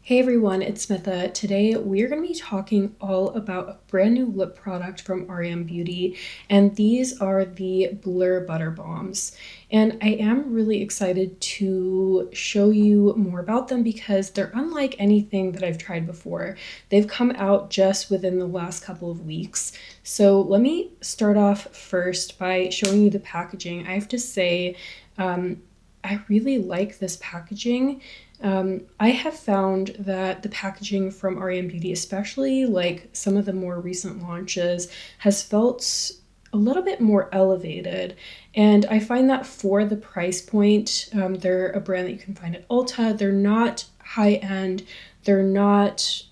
Hey everyone, it's Smitha. Today we're going to be talking all about a brand new lip product from r.e.m Beauty, and these are the Butter Balms. And I am really excited to show you more about them because they're unlike anything that I've tried before. They've come out just within the last couple of weeks. So let me start off first by showing you the packaging. I have to say, I really like this packaging. I have found that the packaging from r.e.m Beauty, especially like some of the more recent launches, has felt a little bit more elevated. And I find that for the price point, they're a brand that you can find at Ulta. They're not high end. They're not,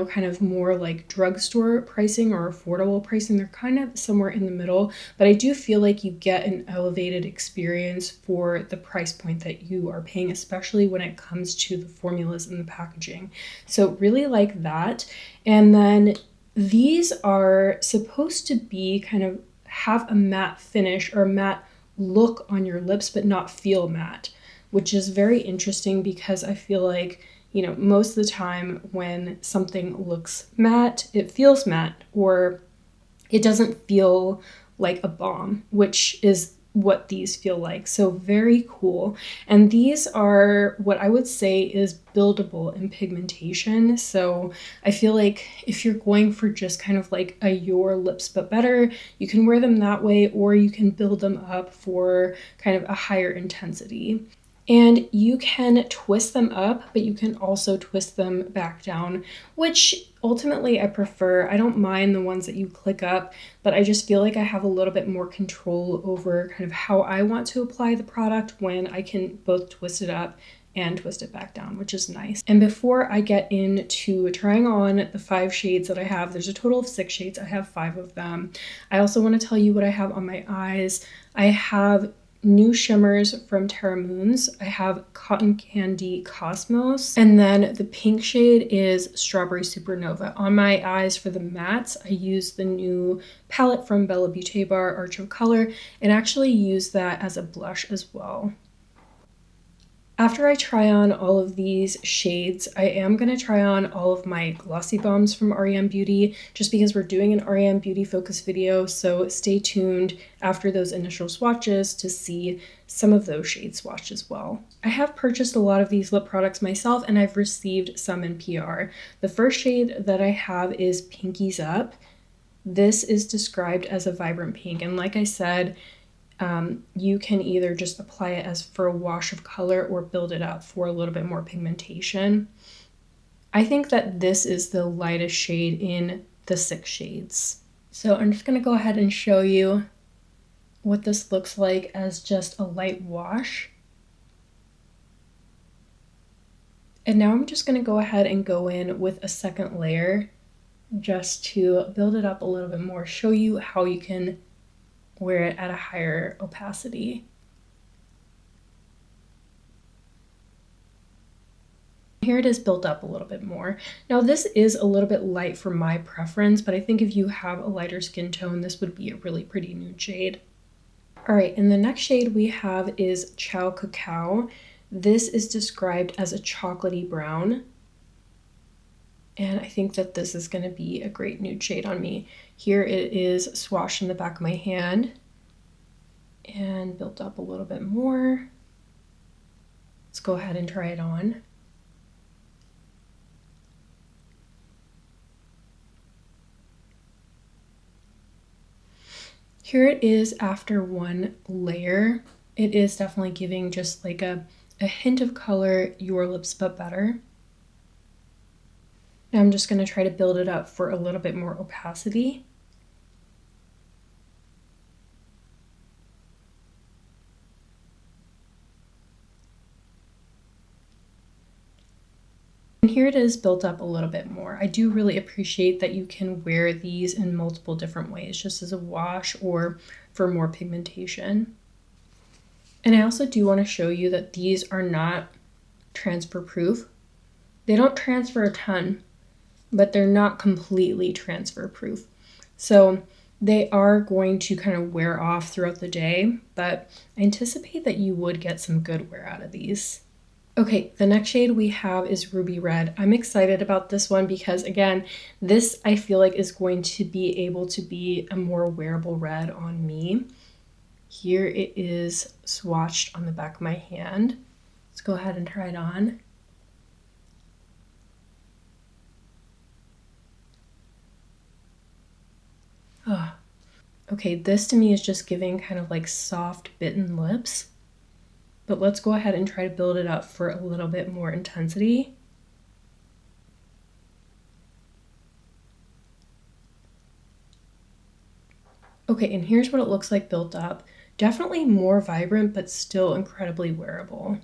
kind of more like drugstore pricing or affordable pricing. They're kind of somewhere in the middle, but I do feel like you get an elevated experience for the price point that you are paying, especially when it comes to the formulas and the packaging. So really like that. And then these are supposed to be kind of have a matte finish or matte look on your lips, but not feel matte, which is very interesting because I feel like most of the time when something looks matte, it feels matte or it doesn't feel like a balm, which is what these feel like. So very cool. And these are what I would say is buildable in pigmentation. So I feel like if you're going for just kind of like a your lips but better, you can wear them that way, or you can build them up for kind of a higher intensity. And you can twist them up, but you can also twist them back down, which ultimately I prefer. I don't mind the ones that you click up, but I just feel like I have a little bit more control over kind of how I want to apply the product when I can both twist it up and twist it back down, which is nice. And before I get into trying on the 5 shades that I have, there's a total of 6 shades. I have 5 of them. I also want to tell you what I have on my eyes. I have new shimmers from Terra Moons. I have Cotton Candy Cosmos, and then the pink shade is Strawberry Supernova. On my eyes for the mattes, I use the new palette from Bella Beauty Bar, Arch of Color, and actually use that as a blush as well. After I try on all of these shades, I am going to try on all of my Glossy Balms from r.e.m Beauty, just because we're doing an r.e.m Beauty focus video, so stay tuned after those initial swatches to see some of those shades swatched as well. I have purchased a lot of these lip products myself, and I've received some in PR. The first shade that I have is Pinkies Up. This is described as a vibrant pink, and like I said, you can either just apply it as for a wash of color or build it up for a little bit more pigmentation. I think that this is the lightest shade in the 6 shades. So I'm just going to go ahead and show you what this looks like as just a light wash. And now I'm just going to go ahead and go in with a second layer just to build it up a little bit more, show you how you can wear it at a higher opacity. Here it is built up a little bit more. Now this is a little bit light for my preference, but I think if you have a lighter skin tone, this would be a really pretty nude shade. All right, and the next shade we have is Chow Cacao. This is described as a chocolatey brown. And I think that this is going to be a great nude shade on me. Here it is swashed in the back of my hand and built up a little bit more. Let's go ahead and try it on. Here it is after one layer. It is definitely giving just like a hint of color, your lips but better. Now I'm just going to try to build it up for a little bit more opacity. And here it is built up a little bit more. I do really appreciate that you can wear these in multiple different ways, just as a wash or for more pigmentation. And I also do want to show you that these are not transfer proof. They don't transfer a ton, but they're not completely transfer proof. So they are going to kind of wear off throughout the day, but I anticipate that you would get some good wear out of these. Okay, the next shade we have is Ruby Red. I'm excited about this one because, again, this I feel like is going to be able to be a more wearable red on me. Here it is swatched on the back of my hand. Let's go ahead and try it on. Oh. Okay, this to me is just giving kind of like soft bitten lips. But let's go ahead and try to build it up for a little bit more intensity. Okay, and here's what it looks like built up. Definitely more vibrant, but still incredibly wearable.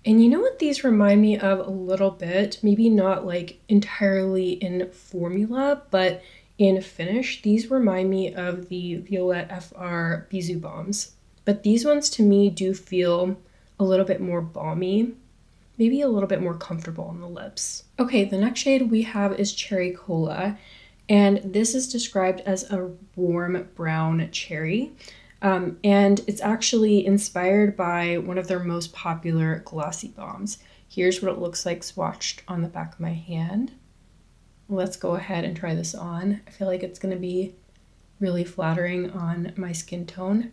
And you know what these remind me of a little bit? Maybe not like entirely in formula, but in finish. These remind me of the Violette FR Bisou Balms. But these ones to me do feel a little bit more balmy, maybe a little bit more comfortable on the lips. Okay, the next shade we have is Cherry Cola, and this is described as a warm brown cherry. And it's actually inspired by one of their most popular Glossy Balms. Here's what it looks like swatched on the back of my hand. Let's go ahead and try this on. I feel like it's going to be really flattering on my skin tone.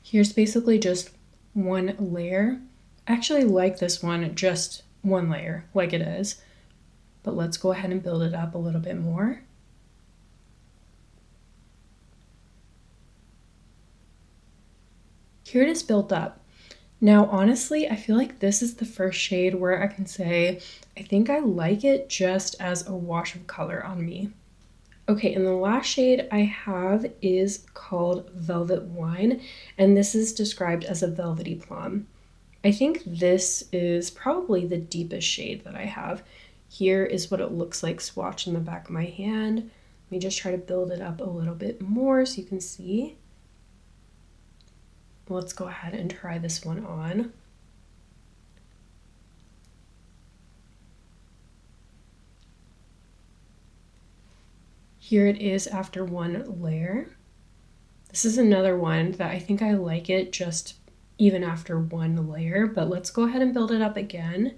Here's basically just one layer. I actually like this one, just one layer, like it is. But let's go ahead and build it up a little bit more. Here it is built up. Now, honestly, I feel like this is the first shade where I can say, I think I like it just as a wash of color on me. Okay, and the last shade I have is called Velvet Wine, and this is described as a velvety plum. I think this is probably the deepest shade that I have. Here is what it looks like swatched in the back of my hand. Let me just try to build it up a little bit more so you can see. Let's go ahead and try this one on. Here it is after one layer. This is another one that I think I like it just even after one layer, but let's go ahead and build it up again.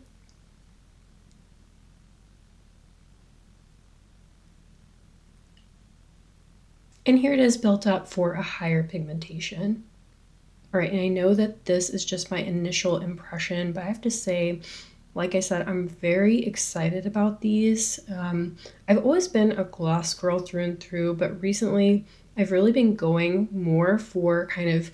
And here it is built up for a higher pigmentation. All right, and I know that this is just my initial impression, but I have to say, like I said, I'm very excited about these. I've always been a gloss girl through and through, but recently I've really been going more for kind of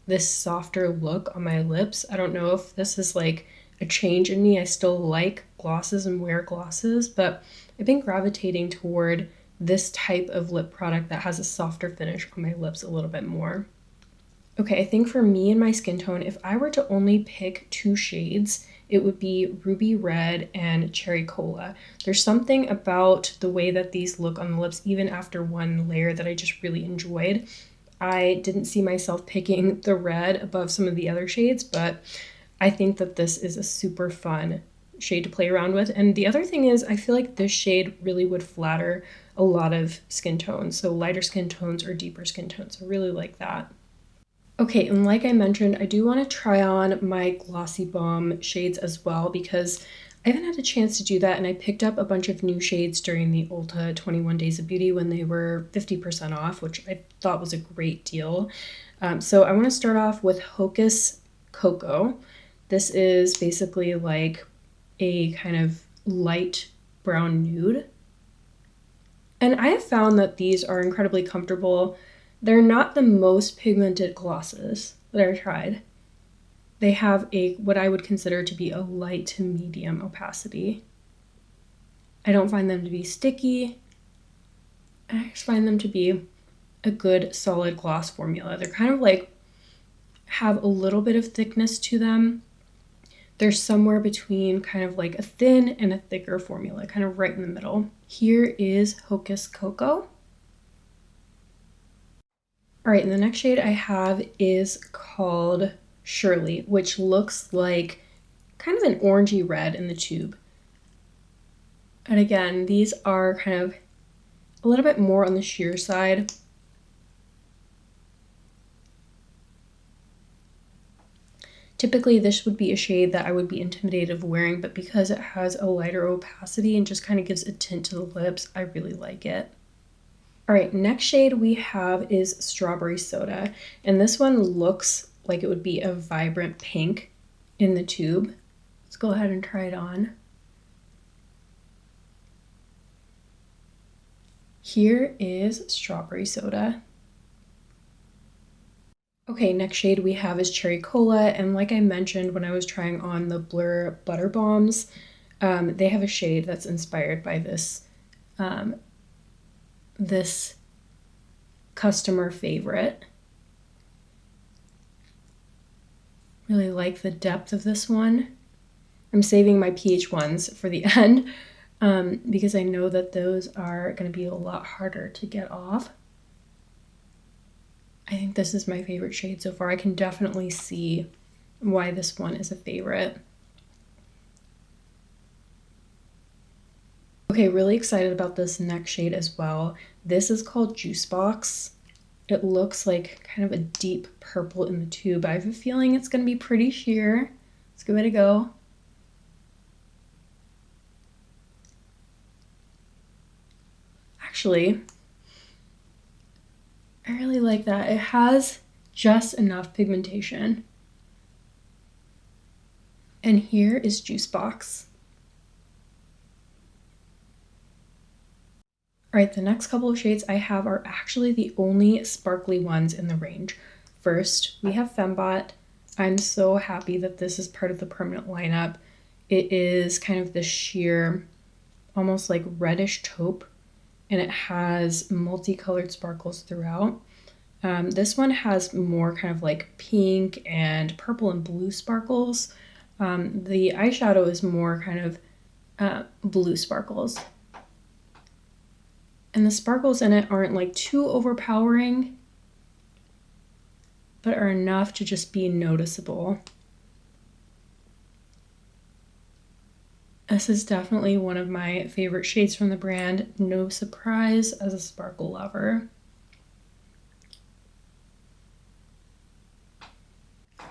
this softer look on my lips. I don't know if this is like a change in me. I still like glosses and wear glosses, but I've been gravitating toward this type of lip product that has a softer finish on my lips a little bit more. Okay, I think for me and my skin tone, if I were to only pick two shades, it would be Ruby Red and Cherry Cola. There's something about the way that these look on the lips, even after one layer, that I just really enjoyed. I didn't see myself picking the red above some of the other shades, but I think that this is a super fun shade to play around with. And the other thing is, I feel like this shade really would flatter a lot of skin tones, so lighter skin tones or deeper skin tones. I really like that. Okay, and like I mentioned, I do want to try on my Glossy Balm shades as well because I haven't had a chance to do that, and I picked up a bunch of new shades during the Ulta 21 Days of Beauty when they were 50% off, which I thought was a great deal. So I want to start off with Hocus Cocoa. This is basically like a kind of light brown nude. And I have found that these are incredibly comfortable. They're not the most pigmented glosses that I've tried. They have what I would consider to be a light to medium opacity. I don't find them to be sticky. I just find them to be a good solid gloss formula. They're kind of like have a little bit of thickness to them. They're somewhere between kind of like a thin and a thicker formula, kind of right in the middle. Here is Hocus Cocoa. All right, and the next shade I have is called Shirley, which looks like kind of an orangey red in the tube. And again, these are kind of a little bit more on the sheer side. Typically, this would be a shade that I would be intimidated of wearing, but because it has a lighter opacity and just kind of gives a tint to the lips, I really like it. All right, next shade we have is Strawberry Soda, and this one looks like it would be a vibrant pink in the tube. Let's go ahead and try it on. Here is Strawberry Soda. Okay, next shade we have is Cherry Cola, and like I mentioned when I was trying on the Blur Butter Balms, they have a shade that's inspired by this customer favorite. Really like the depth of this one. I'm saving my peach ones for the end because I know that those are going to be a lot harder to get off. I think this is my favorite shade so far. I can definitely see why this one is a favorite. Okay, really excited about this next shade as well. This is called Juice Box. It looks like kind of a deep purple in the tube. I have a feeling it's going to be pretty sheer. Let's give it a go. Actually, I really like that. It has just enough pigmentation. And here is Juice Box. All right, the next couple of shades I have are actually the only sparkly ones in the range. First, we have Fembot. I'm so happy that this is part of the permanent lineup. It is kind of this sheer, almost like reddish taupe, and it has multicolored sparkles throughout. This one has more kind of like pink and purple and blue sparkles. The eyeshadow is more kind of blue sparkles. And the sparkles in it aren't like too overpowering, but are enough to just be noticeable. This is definitely one of my favorite shades from the brand. No surprise as a sparkle lover.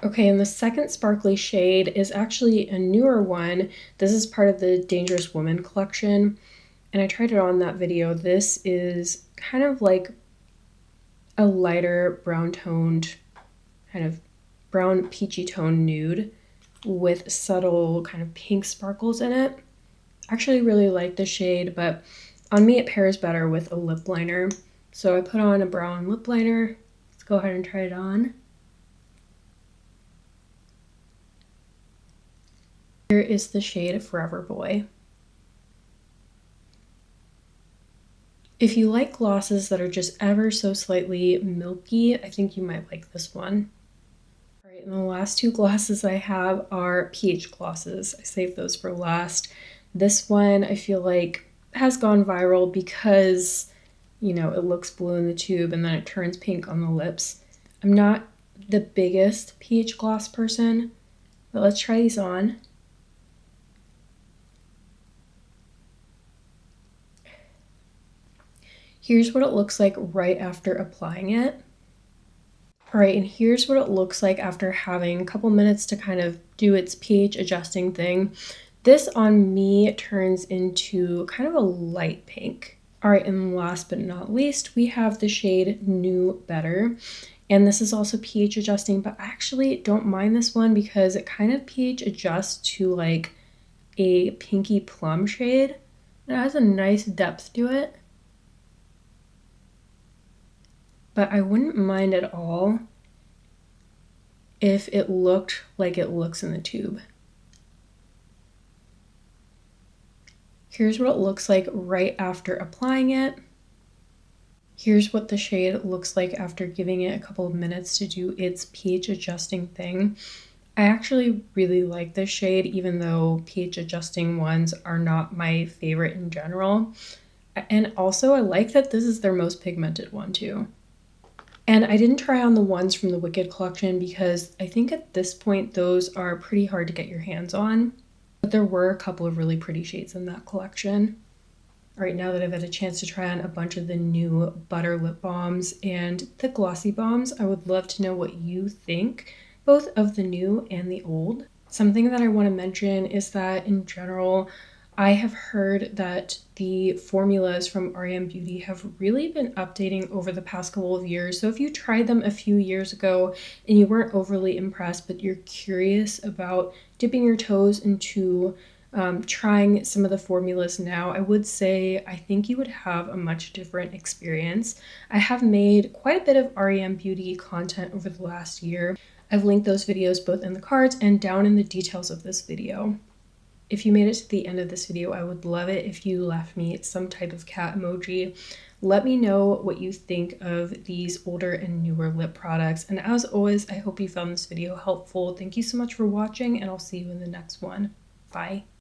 Okay, and the second sparkly shade is actually a newer one. This is part of the Dangerous Woman collection, and I tried it on that video. This is kind of like a lighter brown toned, kind of brown peachy tone nude with subtle kind of pink sparkles in it. I actually really like the shade, but on me it pairs better with a lip liner. So I put on a brown lip liner. Let's go ahead and try it on. Here is the shade Forever Boy. If you like glosses that are just ever so slightly milky, I think you might like this one. All right, and the last two glosses I have are pH glosses. I saved those for last. This one I feel like has gone viral because, you know, it looks blue in the tube and then it turns pink on the lips. I'm not the biggest pH gloss person, but let's try these on. Here's what it looks like right after applying it. All right, and here's what it looks like after having a couple minutes to kind of do its pH adjusting thing. This on me turns into kind of a light pink. All right, and last but not least, we have the shade New Better. And this is also pH adjusting, but I actually don't mind this one because it kind of pH adjusts to like a pinky plum shade. It has a nice depth to it. But I wouldn't mind at all if it looked like it looks in the tube. Here's what it looks like right after applying it. Here's what the shade looks like after giving it a couple of minutes to do its pH adjusting thing. I actually really like this shade, even though pH adjusting ones are not my favorite in general. And also I like that this is their most pigmented one too. And I didn't try on the ones from the Wicked collection because I think at this point those are pretty hard to get your hands on. But there were a couple of really pretty shades in that collection. All right, now that I've had a chance to try on a bunch of the new Butter lip balms and the Glossy Balms, I would love to know what you think. both of the new and the old. Something that I want to mention is that in general, I have heard that the formulas from r.e.m Beauty have really been updating over the past couple of years. So if you tried them a few years ago and you weren't overly impressed, but you're curious about dipping your toes into trying some of the formulas now, I would say I think you would have a much different experience. I have made quite a bit of r.e.m Beauty content over the last year. I've linked those videos both in the cards and down in the details of this video. If you made it to the end of this video, I would love it if you left me some type of cat emoji. Let me know what you think of these older and newer lip products. And as always, I hope you found this video helpful. Thank you so much for watching, and I'll see you in the next one. Bye.